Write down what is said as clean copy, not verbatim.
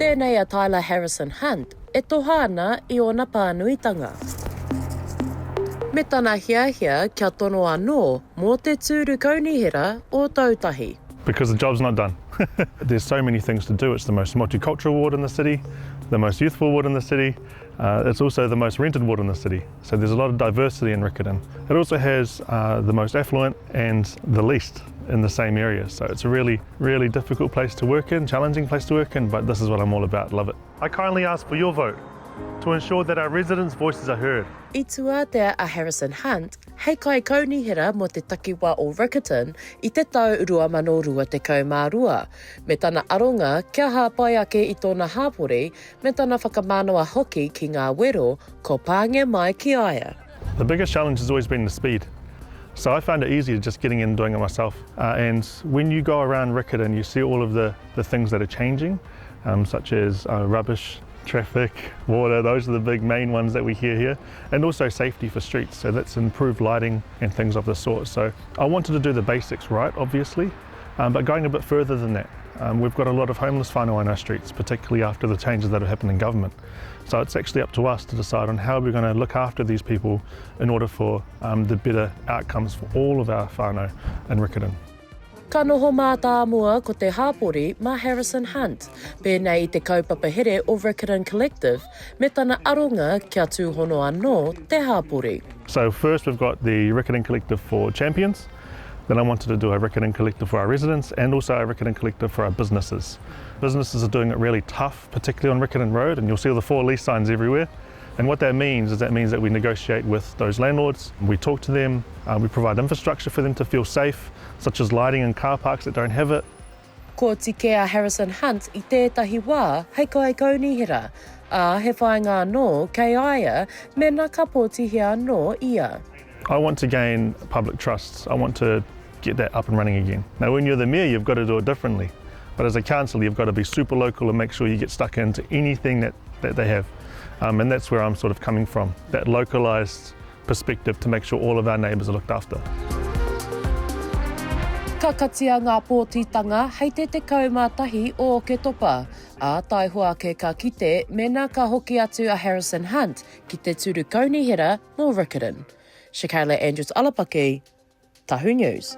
Tēnei a Tyla Harrison-Hunt e tohana I ona pānuitanga. Me tana hiahia kia tono anō mō te tūru Kaunihera Ōtautahi. Because the job's not done. There's so many things to do. It's the most multicultural ward in the city, the most youthful ward in the city. It's also the most rented ward in the city. So there's a lot of diversity in Riccarton. It also has the most affluent and the least in the same area. So it's a really, really difficult place to work in, challenging place to work in, but this is what I'm all about, love it. I kindly ask for your vote to ensure that our residents' voices are heard. I tūātea a Harrison-Hunt, hei kaikaunihera mo te takiwa o Riccarton I te tau 2022, me tana aronga kia hāpai ake I tōna hāpori, me tana whakamānoa hoki ki ngā wero, ko pānge mai ki aia. The biggest challenge has always been the speed. So I found it easier just getting in and doing it myself. And when you go around Riccarton, you see all of the things that are changing, such as rubbish, traffic, water, those are the big main ones that we hear here, and also safety for streets, so that's improved lighting and things of the sort. So I wanted to do the basics right, obviously, but going a bit further than that. We've got a lot of homeless whānui on our streets, particularly after the changes that have happened in government. So it's actually up to us to decide on how we're going to look after these people in order for the better outcomes for all of our whānau in Riccarton. Ka noho mā tā mua ko te hāpori mā Harrison-Hunt, pēnei I te kaupapa o Riccarton Collective, me tana aronga kia tūhono anō te hāpori. So first we've got the Riccarton Collective for champions, then I wanted to do a Riccarton Collective for our residents and also a Riccarton Collective for our businesses. Businesses are doing it really tough, particularly on Riccarton Road, and you'll see all the for lease signs everywhere. And what that means is that we negotiate with those landlords, we talk to them, we provide infrastructure for them to feel safe, such as lighting in car parks that don't have it. Ko tike a Harrison-Hunt I tētahi wā hei kaikaunihera, a he whainga anō kei aia me nā kapotihi anō ia. I want to gain public trust. I want to get that up and running again. Now when you're the mayor, you've got to do it differently. But as a councillor, you've got to be super local and make sure you get stuck into anything that they have. And that's where I'm sort of coming from, that localised perspective to make sure all of our neighbours are looked after. Ka katia ngā pōtitanga hei te kaumātahi o ke topa, a taihua ke ka kite me nā ka hoki atu a Harrison-Hunt ki te tūru Kaunihera mō Riccarton. Shakayla Andrews-Alapaki, Tahu News.